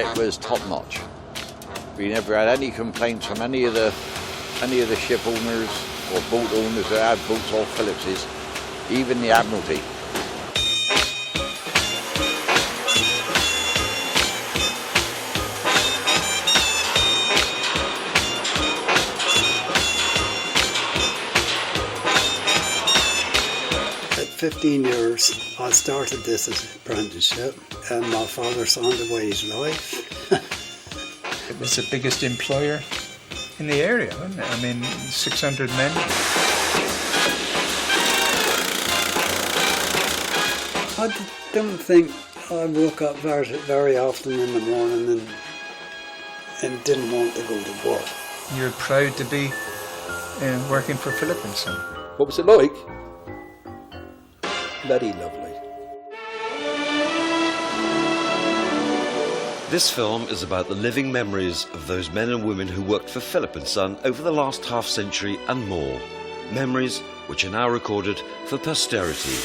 it was top notch. We never had any complaints from any of the ship owners or boat owners that had boats off Phillips's, even the Admiralty. At 15 years, I started this as an apprenticeship, and my father signed away his life. It was the biggest employer in the area, wasn't it? I mean, 600 men. I don't think I woke up very often in the morning and didn't want to go to work. You're proud to be working for Philip & Son. What was it like? Bloody lovely. This film is about the living memories of those men and women who worked for Philip & Son over the last half-century and more. Memories which are now recorded for posterity.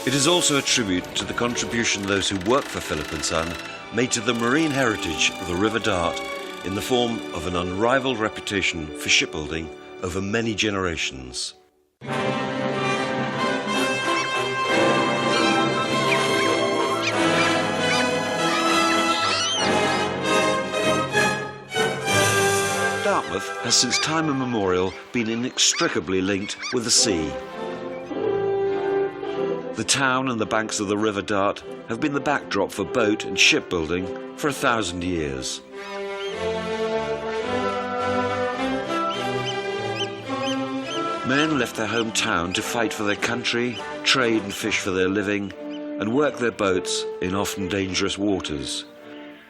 It is also a tribute to the contribution those who work for Philip & Son made to the marine heritage of the River Dart in the form of an unrivaled reputation for shipbuilding over many generations. Dartmouth has since time immemorial been inextricably linked with the sea. The town and the banks of the River Dart have been the backdrop for boat and shipbuilding for 1,000 years. Men left their hometown to fight for their country, trade and fish for their living, and work their boats in often dangerous waters.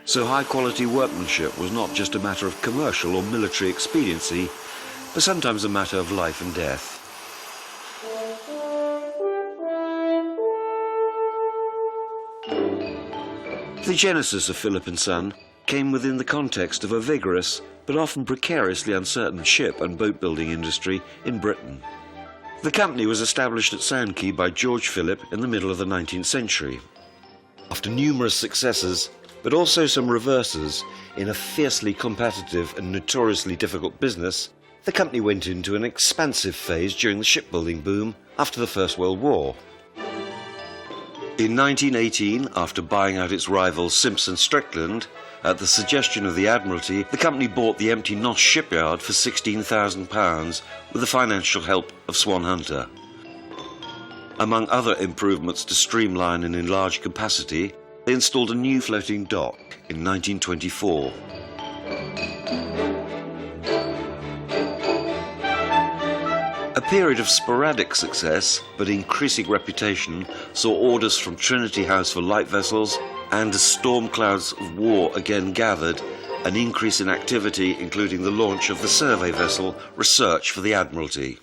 So high-quality workmanship was not just a matter of commercial or military expediency, but sometimes a matter of life and death. The genesis of Philip & Son came within the context of a vigorous, but often precariously uncertain ship and boat-building industry in Britain. The company was established at Sandquay by George Philip in the middle of the 19th century. After numerous successes, but also some reverses in a fiercely competitive and notoriously difficult business, the company went into an expansive phase during the shipbuilding boom after the First World War. In 1918, after buying out its rival Simpson Strickland, at the suggestion of the Admiralty, the company bought the empty Noss shipyard for £16,000 with the financial help of Swan Hunter. Among other improvements to streamline and enlarge capacity, they installed a new floating dock in 1924. A period of sporadic success but increasing reputation saw orders from Trinity House for light vessels, and as storm clouds of war again gathered, an increase in activity including the launch of the survey vessel Research for the Admiralty.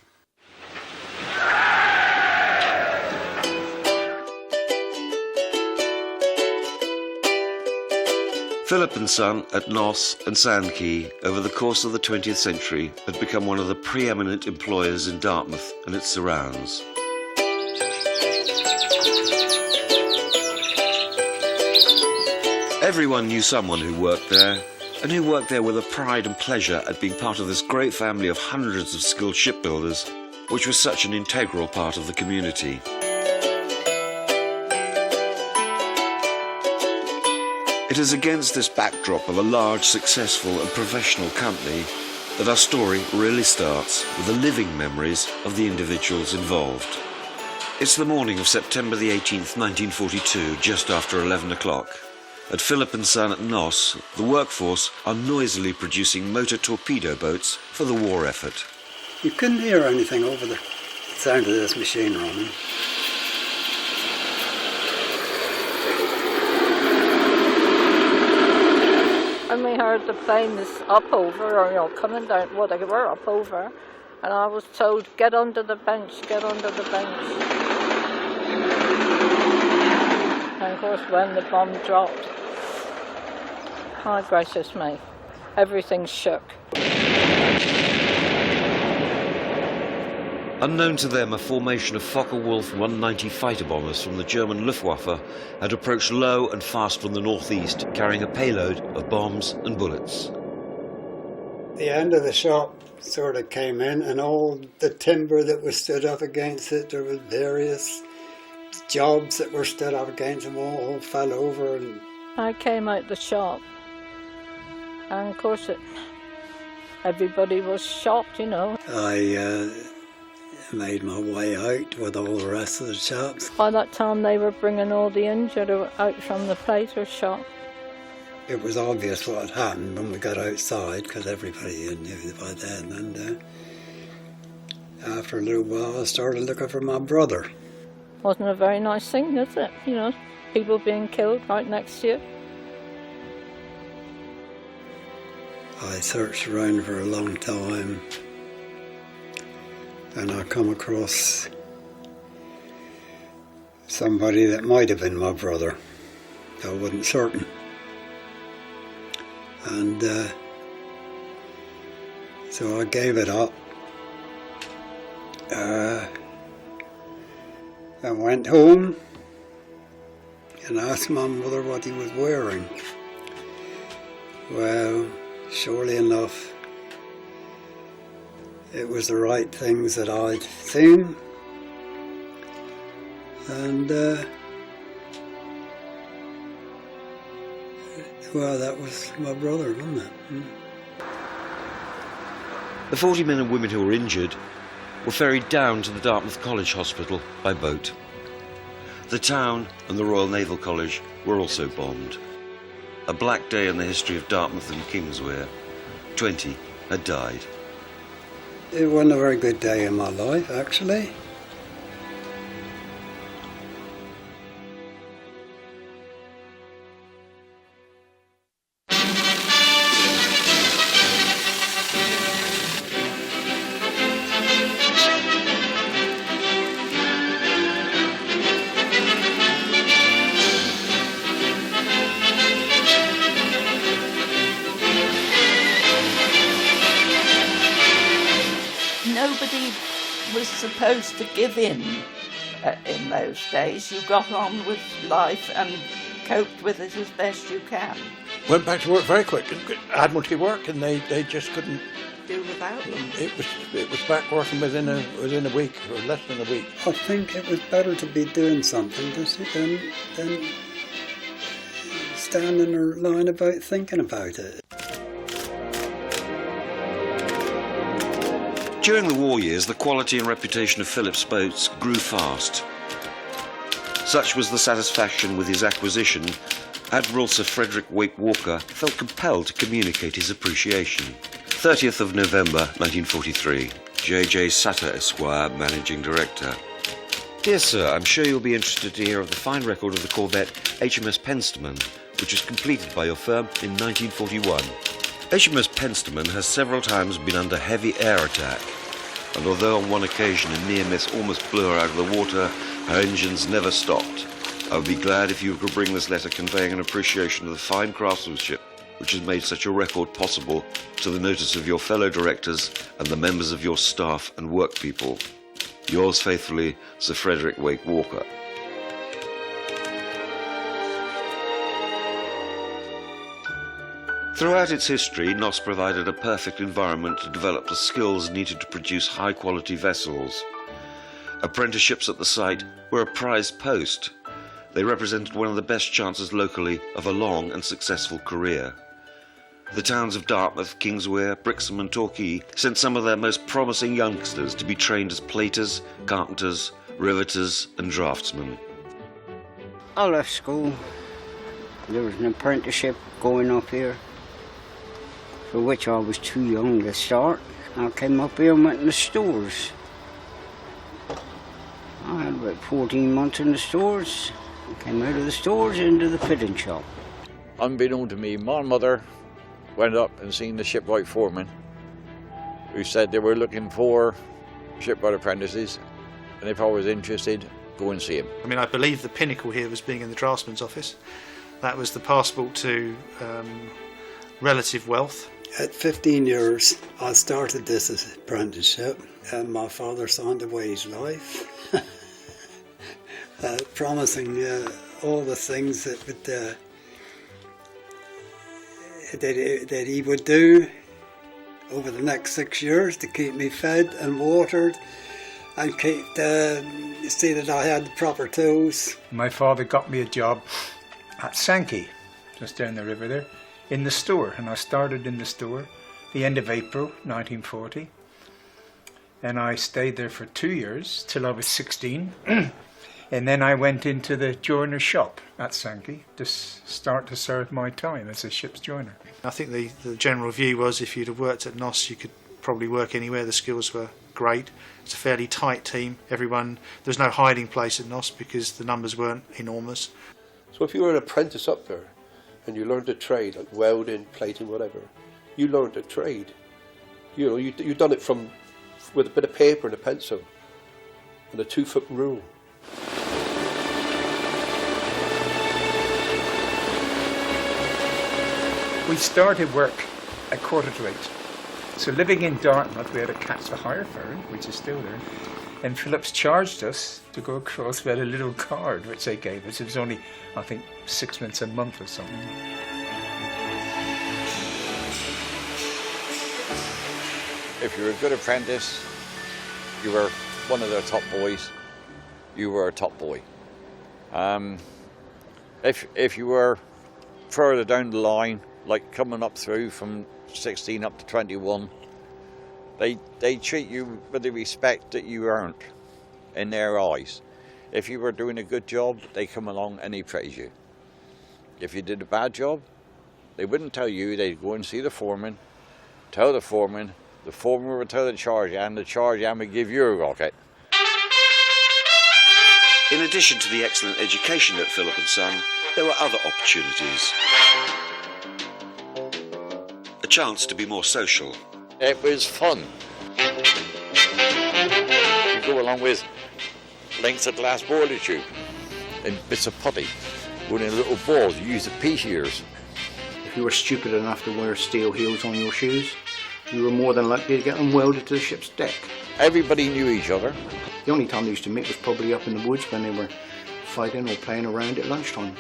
Philip & Son at Noss and Sandquay over the course of the 20th century had become one of the preeminent employers in Dartmouth and its surrounds. Everyone knew someone who worked there, and who worked there with a pride and pleasure at being part of this great family of hundreds of skilled shipbuilders, which was such an integral part of the community. It is against this backdrop of a large, successful and professional company that our story really starts with the living memories of the individuals involved. It's the morning of September the 18th, 1942, just after 11 o'clock. At Philip & Son at Noss, the workforce are noisily producing motor torpedo boats for the war effort. You couldn't hear anything over the sound of this machine running. And we heard the planes up over, or coming down, well, they were up over, and I was told, get under the bench, get under the bench. And of course, when the bomb dropped, my gracious me, everything shook. Unknown to them, a formation of Focke-Wulf 190 fighter bombers from the German Luftwaffe had approached low and fast from the northeast, carrying a payload of bombs and bullets. The end of the shop sort of came in, and all the timber that was stood up against it, there were various jobs that were stood up against them, all fell over. And I came out the shop, and of course everybody was shocked, you know. I made my way out with all the rest of the shops. By that time they were bringing all the injured out from the plater shop. It was obvious what had happened when we got outside, because everybody knew by then. And after a little while I started looking for my brother. Wasn't a very nice thing, is it? You know, people being killed right next to you. I searched around for a long time, and I come across somebody that might have been my brother. I wasn't certain. And so I gave it up. I went home and asked my mother what he was wearing. Well, surely enough, it was the right things that I'd seen. And well, that was my brother, wasn't it? The 40 men and women who were injured were ferried down to the Dartmouth College Hospital by boat. The town and the Royal Naval College were also bombed. A black day in the history of Dartmouth and Kingswear. 20 had died. It wasn't a very good day in my life, actually. Nobody was supposed to give in those days. You got on with life and coped with it as best you can. Went back to work very quick. Admiralty work, and they just couldn't Do without them. It was back working within a week or less than a week. I think it was better to be doing something than standing or lying about thinking about it. During the war years, the quality and reputation of Phillips boats grew fast. Such was the satisfaction with his acquisition, Admiral Sir Frederick Wake Walker felt compelled to communicate his appreciation. 30th of November 1943, J.J. Sutter Esquire, Managing Director. Dear Sir, I'm sure you'll be interested to hear of the fine record of the corvette HMS Penstamen, which was completed by your firm in 1941. HMS Penstamen has several times been under heavy air attack, and although on one occasion a near miss almost blew her out of the water, her engines never stopped. I would be glad if you could bring this letter conveying an appreciation of the fine craftsmanship which has made such a record possible to the notice of your fellow directors and the members of your staff and workpeople. Yours faithfully, Sir Frederick Wake Walker. Throughout its history, NOS provided a perfect environment to develop the skills needed to produce high-quality vessels. Apprenticeships at the site were a prized post. They represented one of the best chances locally of a long and successful career. The towns of Dartmouth, Kingswear, Brixham and Torquay sent some of their most promising youngsters to be trained as platers, carpenters, riveters and draftsmen. I left school. There was an apprenticeship going up here, for which I was too young to start. I came up here and went in the stores. I had about 14 months in the stores. I came out of the stores into the fitting shop. Unbeknown to me, my mother went up and seen the shipwright foreman, who said they were looking for shipwright apprentices, and if I was interested, go and see him. I mean, I believe the pinnacle here was being in the draftsman's office. That was the passport to relative wealth. At 15 years, I started this apprenticeship, and my father signed away his life, promising all the things that he would do over the next 6 years to keep me fed and watered, and see that I had the proper tools. My father got me a job at Sankey, just down the river there, in the store, and I started in the store the end of April 1940, and I stayed there for 2 years till I was 16. And then I went into the joiner's shop at Sankey to start to serve my time as a ship's joiner. I think the general view was if you'd have worked at NOS, you could probably work anywhere. The skills were great. It's a fairly tight team. There's no hiding place at NOS because the numbers weren't enormous. So if you were an apprentice up there and you learned a trade, like welding, plating, whatever, you learned a trade. You know, you done it with a bit of paper and a pencil and a 2-foot rule. We started work at 8:15. So living in Dartmouth, we had a catch the hire ferry, which is still there. And Phillips charged us to go across. We had a little card which they gave us. It was only, I think, 6 months a month or something. If you were a good apprentice, you were one of the top boys, you were a top boy. If you were further down the line, like coming up through from 16 up to 21, they treat you with the respect that you earned in their eyes. If you were doing a good job, they come along and they praise you. If you did a bad job, they wouldn't tell you. They'd go and see the foreman, tell the foreman would tell the charge hand, the charge hand would give you a rocket. In addition to the excellent education at Philip & Son, there were other opportunities. A chance to be more social. It was fun. You go along with lengths of glass boiler tube and bits of putty, going in little balls. You use the pea shears. If you were stupid enough to wear steel heels on your shoes, you were more than likely to get them welded to the ship's deck. Everybody knew each other. The only time they used to meet was probably up in the woods when they were fighting or playing around at lunchtime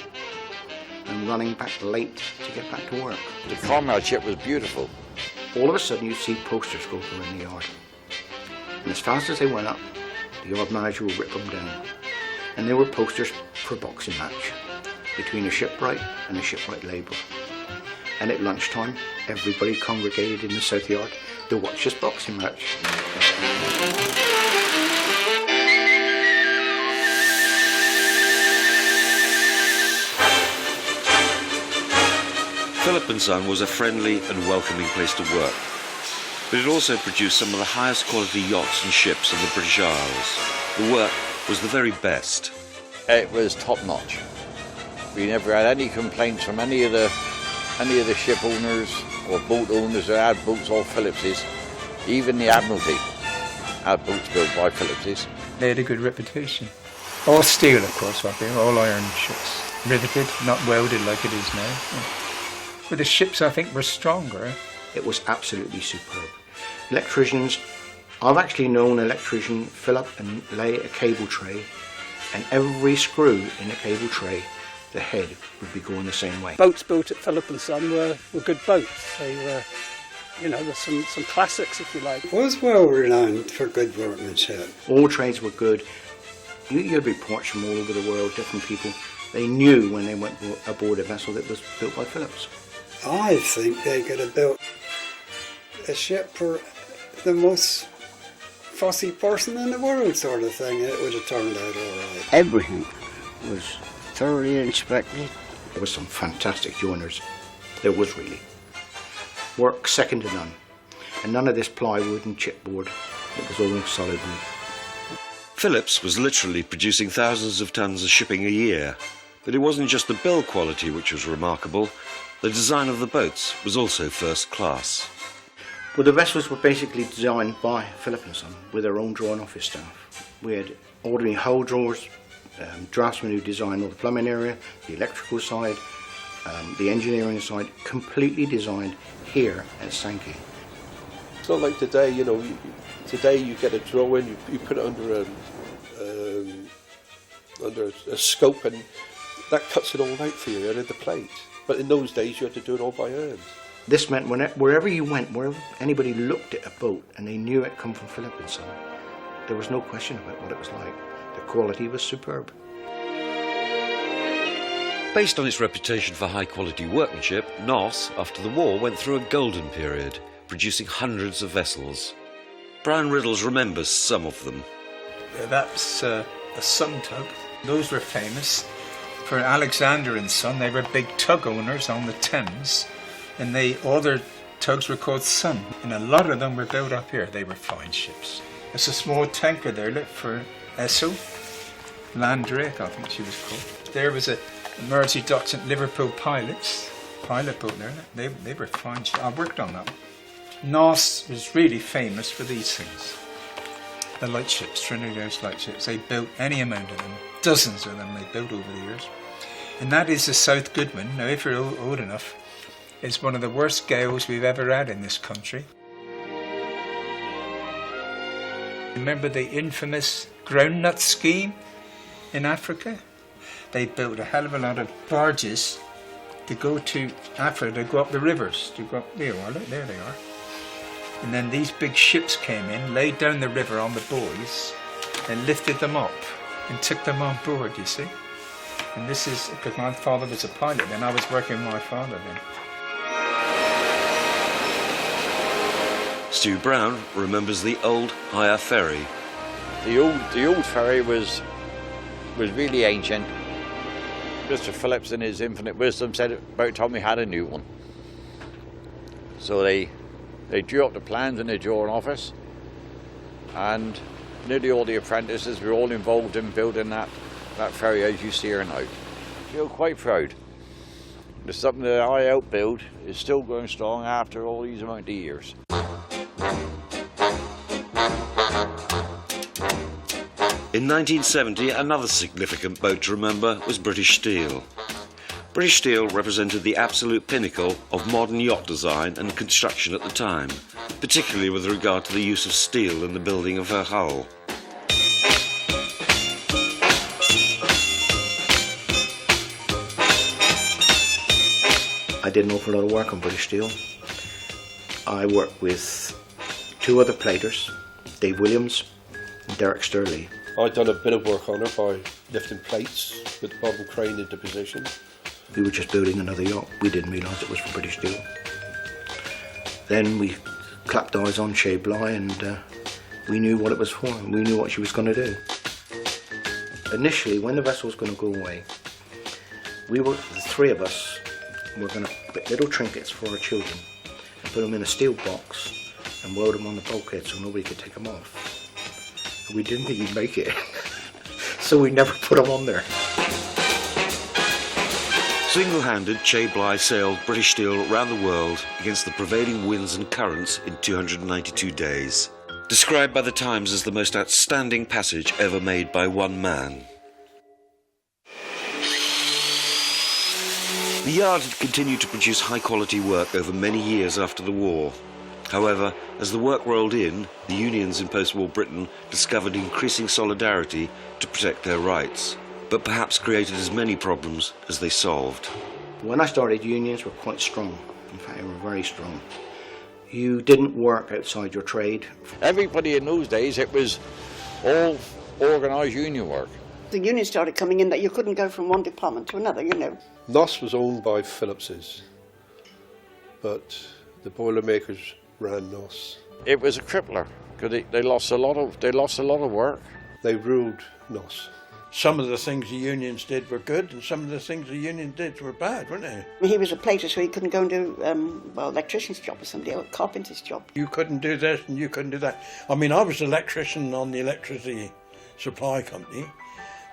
and running back late to get back to work. The comradeship was beautiful. All of a sudden you'd see posters go around the yard. And as fast as they went up, the yard manager would rip them down. And there were posters for a boxing match between a shipwright and a shipwright labourer. And at lunchtime, everybody congregated in the south yard to watch this boxing match. Philip & Son was a friendly and welcoming place to work, but it also produced some of the highest quality yachts and ships in the British Isles. The work was the very best. It was top notch. We never had any complaints from any of the ship owners or boat owners that had boats all Phillipses. Even the Admiralty had boats built by Phillipses. They had a good reputation. All steel, of course, up there, all iron ships. Riveted, not welded like it is now. But the ships, I think, were stronger. It was absolutely superb. Electricians, I've actually known an electrician fill up and lay a cable tray, and every screw in the cable tray, the head would be going the same way. Boats built at Philip & Son were good boats. They were, there's some classics, if you like. It was well renowned for good workmanship. All trades were good. You had reports from all over the world, different people. They knew when they went aboard a vessel that was built by Phillips. I think they could have built a ship for the most fussy person in the world, sort of thing. It would have turned out all right. Everything was thoroughly inspected. There was some fantastic joiners. There was really. Work second to none. And none of this plywood and chipboard. It was all solid wood. Phillips was literally producing thousands of tons of shipping a year. But it wasn't just the build quality which was remarkable. The design of the boats was also first class. Well, the vessels were basically designed by Philip & Son with their own drawing office staff. We had ordinary hull drawers, draftsmen who designed all the plumbing area, the electrical side, The engineering side completely designed here at Sankey. It's not like today, you know, today you get a drawing, you put it under a scope and that cuts it all out for you out of the plate. But in those days you had to do it all by hand. This meant wherever you went, wherever anybody looked at a boat and they knew it come from Philip & Son, there was no question about what it was like. The quality was superb. Based on its reputation for high-quality workmanship, Noss, after the war, went through a golden period, producing hundreds of vessels. Brian Riddles remembers some of them. That's a Sun tug. Those were famous. For Alexander and Son, they were big tug owners on the Thames, and all their tugs were called Sun, and a lot of them were built up here. They were fine ships. There's a small tanker there, look, for Esso, Landrake, I think she was called. There was a Mersey Docks at Liverpool pilot boat there. They were fine ships. I worked on that. Noss was really famous for these things. The lightships, Trinidad's lightships. They built any amount of them. Dozens of them they built over the years. And that is the South Goodwin. Now, if you're old enough, it's one of the worst gales we've ever had in this country. Remember the infamous groundnut scheme in Africa? They built a hell of a lot of barges to go to Africa, to go up the rivers, to go up, there they are. And then these big ships came in, laid down the river on the buoys, and lifted them up and took them on board, you see. And this is, because my father was a pilot then, I was working with my father then. Stu Brown remembers the old hire ferry. The old ferry was really ancient. Mr. Phillips, in his infinite wisdom, said about time we had a new one. So they drew up the plans in the drawing office, and nearly all the apprentices were all involved in building that ferry as you see her now. I feel quite proud. It's something that I helped build is still going strong after all these amount of years. In 1970, another significant boat to remember was British Steel. British Steel represented the absolute pinnacle of modern yacht design and construction at the time, particularly with regard to the use of steel in the building of her hull. I did an awful lot of work on British Steel. I worked with two other platers, Dave Williams and Derek Sturley. I'd done a bit of work on her by lifting plates with the bottom crane into position. We were just building another yacht. We didn't realise it was for British Steel. Then we clapped eyes on Shay Bly and we knew what it was for and we knew what she was going to do. Initially, when the vessel was going to go away, the three of us were going to put little trinkets for our children and put them in a steel box and weld them on the bulkhead so nobody could take them off. We didn't think you'd make it, so we never put them on there. Single-handed, Che Bly sailed British Steel around the world against the prevailing winds and currents in 292 days. Described by the Times as the most outstanding passage ever made by one man. The yard had continued to produce high-quality work over many years after the war. However, as the work rolled in, the unions in post-war Britain discovered increasing solidarity to protect their rights, but perhaps created as many problems as they solved. When I started, unions were quite strong. In fact, they were very strong. You didn't work outside your trade. Everybody in those days, it was all organised union work. The unions started coming in that you couldn't go from one department to another, you know. Noss was owned by Phillips's, but the Boilermakers ran Noss. It was a crippler because they lost a lot of work. They ruled Noss. Some of the things the unions did were good, and some of the things the union did were bad, weren't they? He was a plater, so he couldn't go and do electrician's job or somebody else, carpenter's job. You couldn't do this and you couldn't do that. I mean, I was an electrician on the electricity supply company.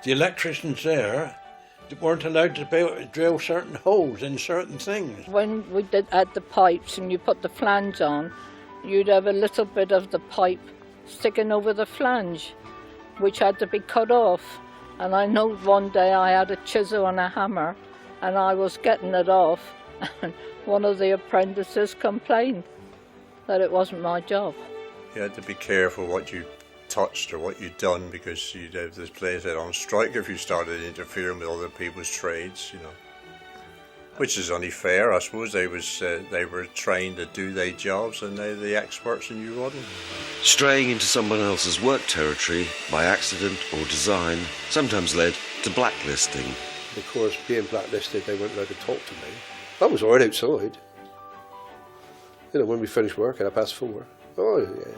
The electricians there weren't allowed to drill certain holes in certain things. When we did add the pipes and you put the flange on, you'd have a little bit of the pipe sticking over the flange, which had to be cut off. And I know one day I had a chisel and a hammer and I was getting it off, and one of the apprentices complained that it wasn't my job. You had to be careful what you touched or what you'd done, because you'd have this place out on strike if you started interfering with other people's trades, you know. Which is only fair, I suppose. They were trained to do their jobs, and they're the experts, and you wasn't. Straying into someone else's work territory by accident or design sometimes led to blacklisting. Of course, being blacklisted, they weren't allowed to talk to me. I was all right outside. You know, when we finished work at 4:30, oh yeah,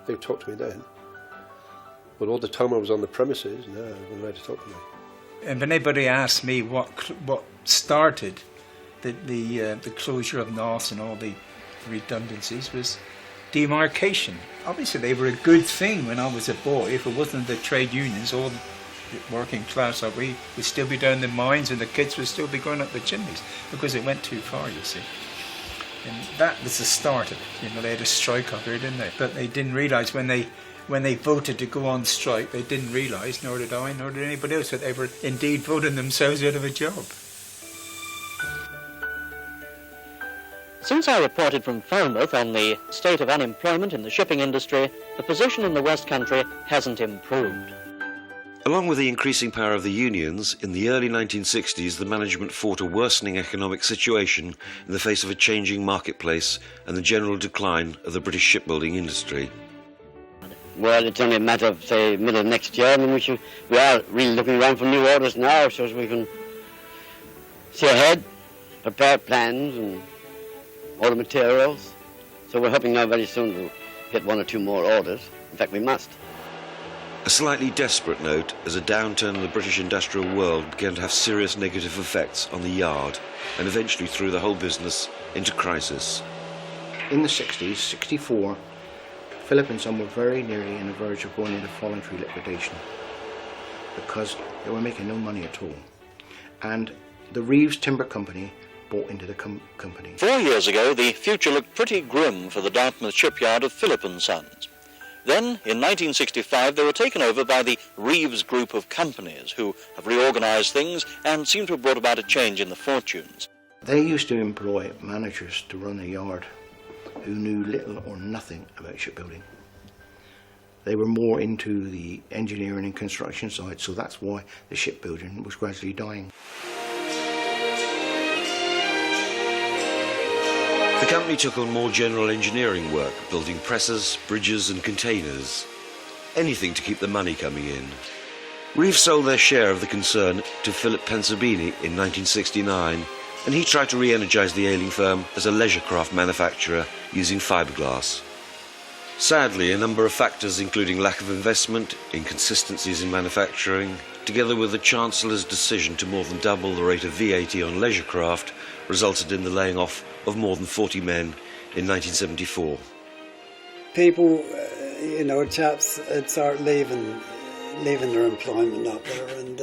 they talked to me then. But all the time I was on the premises, no, they weren't allowed to talk to me. And when anybody asked me what started the closure of North and all the redundancies, was demarcation. Obviously they were a good thing when I was a boy. If it wasn't the trade unions, all the working class, like we would still be down the mines and the kids would still be going up the chimneys, because it went too far, you see. And that was the start of it. You know, they had a strike up here, didn't they? But they didn't realise when they voted to go on strike, they didn't realise, nor did I, nor did anybody else, that they were indeed voting themselves out of a job. Since I reported from Falmouth on the state of unemployment in the shipping industry, the position in the West Country hasn't improved. Along with the increasing power of the unions, in the early 1960s the management fought a worsening economic situation in the face of a changing marketplace and the general decline of the British shipbuilding industry. Well, it's only a matter of, say, middle of next year. I mean, we are really looking around for new orders now so as we can see ahead, prepare plans and order materials. So we're hoping now very soon to get 1 or 2 more orders. In fact, we must. A slightly desperate note as a downturn in the British industrial world began to have serious negative effects on the yard and eventually threw the whole business into crisis. In the 60s, 64, Philip & Son were very nearly on the verge of going into voluntary liquidation because they were making no money at all. And the Reeves Timber Company bought into the company. 4 years ago, the future looked pretty grim for the Dartmouth shipyard of Philip & Sons. Then, in 1965, they were taken over by the Reeves Group of companies, who have reorganized things and seem to have brought about a change in the fortunes. They used to employ managers to run a yard who knew little or nothing about shipbuilding. They were more into the engineering and construction side, so that's why the shipbuilding was gradually dying. The company took on more general engineering work, building presses, bridges and containers. Anything to keep the money coming in. Reeves sold their share of the concern to Philip Pensabini in 1969, and he tried to re-energise the ailing firm as a leisure craft manufacturer using fiberglass. Sadly, a number of factors including lack of investment, inconsistencies in manufacturing, together with the Chancellor's decision to more than double the rate of VAT on leisure craft, resulted in the laying off of more than 40 men in 1974. People, you know, chaps had started leaving their employment up there, and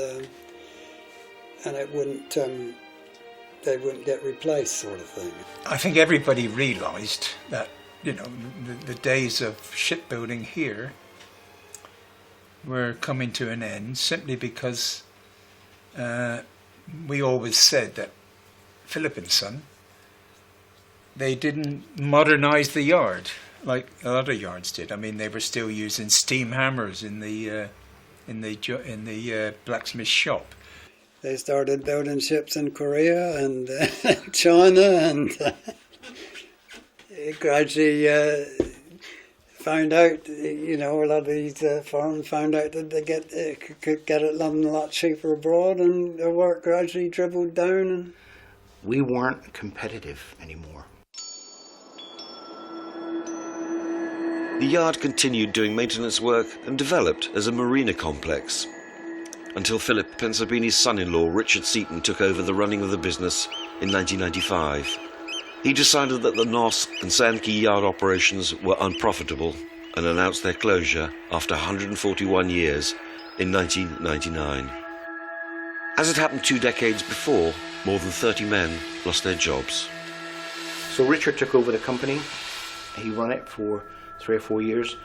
it wouldn't, they wouldn't get replaced, sort of thing. I think everybody realised that, you know, the days of shipbuilding here were coming to an end, simply because we always said that Philip & Son, they didn't modernise the yard like a lot of yards did. I mean, they were still using steam hammers in the blacksmith shop. They started building ships in Korea and China, and gradually found out, you know, a lot of these firms found out that they could get it a lot cheaper abroad, and their work gradually dribbled down. And we weren't competitive anymore. The yard continued doing maintenance work and developed as a marina complex, until Philip Pensabini's son-in-law Richard Seaton took over the running of the business in 1995. He decided that the Noss and Sandkey yard operations were unprofitable and announced their closure after 141 years in 1999. As it happened 2 decades before, more than 30 men lost their jobs. So Richard took over the company. He ran it for 3 or 4 years,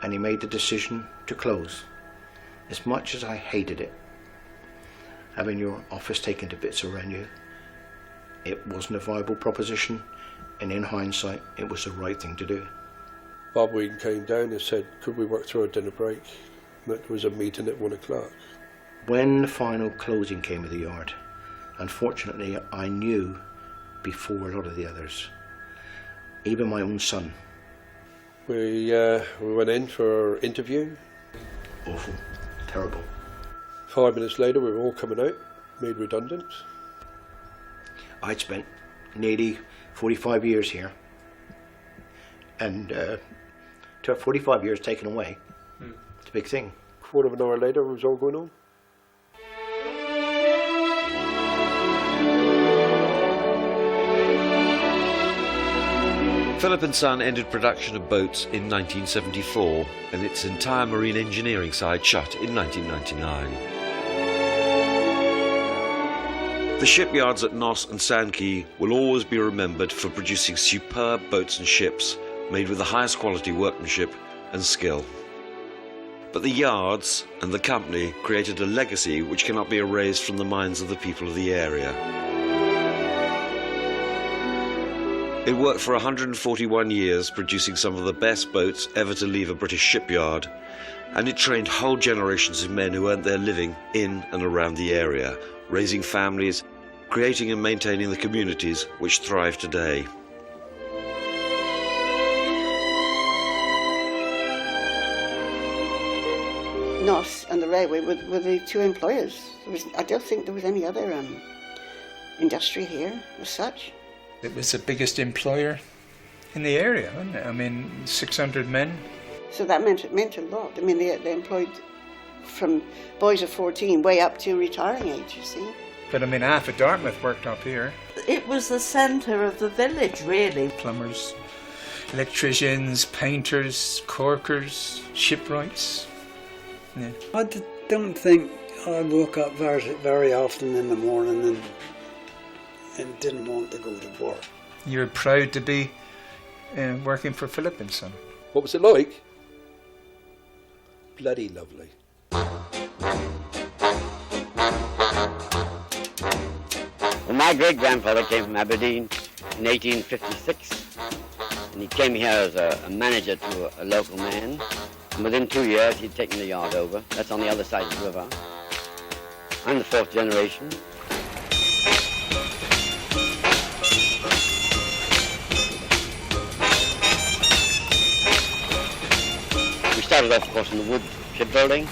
and he made the decision to close. As much as I hated it, having your office taken to bits around you, it wasn't a viable proposition, and in hindsight, it was the right thing to do. Bob Wheaton came down and said, could we work through a dinner break? And it was a meeting at 1 o'clock. When the final closing came of the yard, unfortunately, I knew before a lot of the others, even my own son. We went in for our interview. Awful, terrible. 5 minutes later, we were all coming out, made redundant. I'd spent nearly 45 years here, and to have 45 years taken away, it's a big thing. Quarter of an hour later, it was all going on. Philip & Son ended production of boats in 1974, and its entire marine engineering side shut in 1999. The shipyards at Noss and Sandquay will always be remembered for producing superb boats and ships made with the highest quality workmanship and skill. But the yards and the company created a legacy which cannot be erased from the minds of the people of the area. It worked for 141 years, producing some of the best boats ever to leave a British shipyard, and it trained whole generations of men who earned their living in and around the area, raising families, creating and maintaining the communities which thrive today. Noss and the railway were the two employers. I don't think there was any other industry here as such. It was the biggest employer in the area, wasn't it? I mean, 600 men. So that meant a lot. I mean, they employed from boys of 14 way up to retiring age, you see. But I mean, half of Dartmouth worked up here. It was the centre of the village, really. Plumbers, electricians, painters, corkers, shipwrights. Yeah. I don't think I woke up very often in the morning and didn't want to go to work. You were proud to be working for Philip & Son. What was it like? Bloody lovely. Well, my great-grandfather came from Aberdeen in 1856, and he came here as a manager to a local man. And within 2 years, he'd taken the yard over. That's on the other side of the river. I'm the fourth generation. We started off, of course, in the wood shipbuilding,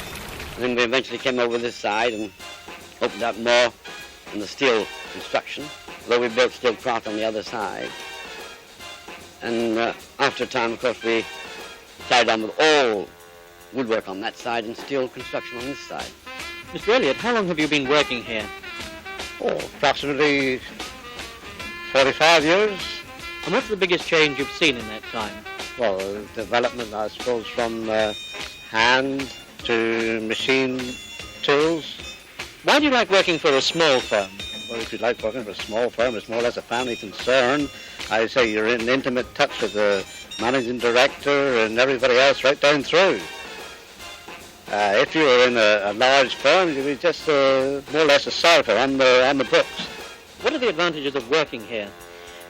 and then we eventually came over this side and opened up more in the steel construction, although we built steel craft on the other side. And after a time, of course, we carried on with all woodwork on that side and steel construction on this side. Mr. Elliott, how long have you been working here? Oh, approximately 45 years. And what's the biggest change you've seen in that time? Well, development, I suppose, from hand to machine tools. Why do you like working for a small firm? Well, if you like working for a small firm, it's more or less a family concern. I say you're in intimate touch with the managing director and everybody else right down through. If you were in a large firm, you'd be just more or less a server on the books. What are the advantages of working here?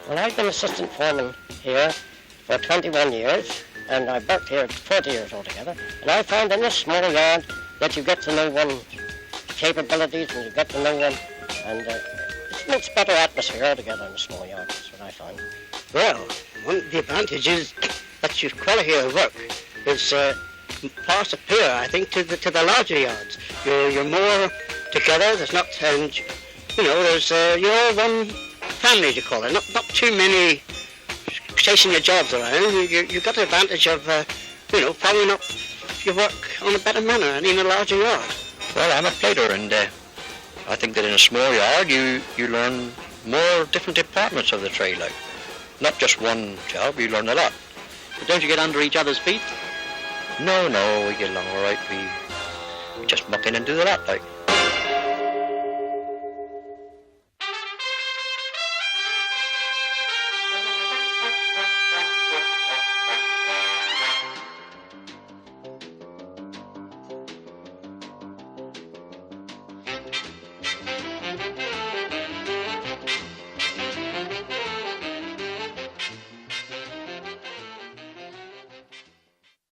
Well, I've been assistant foreman here for 21 years, and I've worked here 40 years altogether. And I find in this small yard that you get to know one's capabilities and you get to know one, and it's a much better atmosphere altogether in a small yard. That's what I find. Well, one of the advantages that your quality of work is far superior, I think, to the larger yards. You're more together. There's not, and you know, there's you're all one family, as you call it. Not too many chasing your jobs around. You've got the advantage of you know, following up your work on a better manner in a larger yard. Well, I'm a plater, and I think that in a small yard you learn more different departments of the trade, like not just one job. You learn a lot. But don't you get under each other's feet? No, we get along all right. We just muck in and do the lot, like.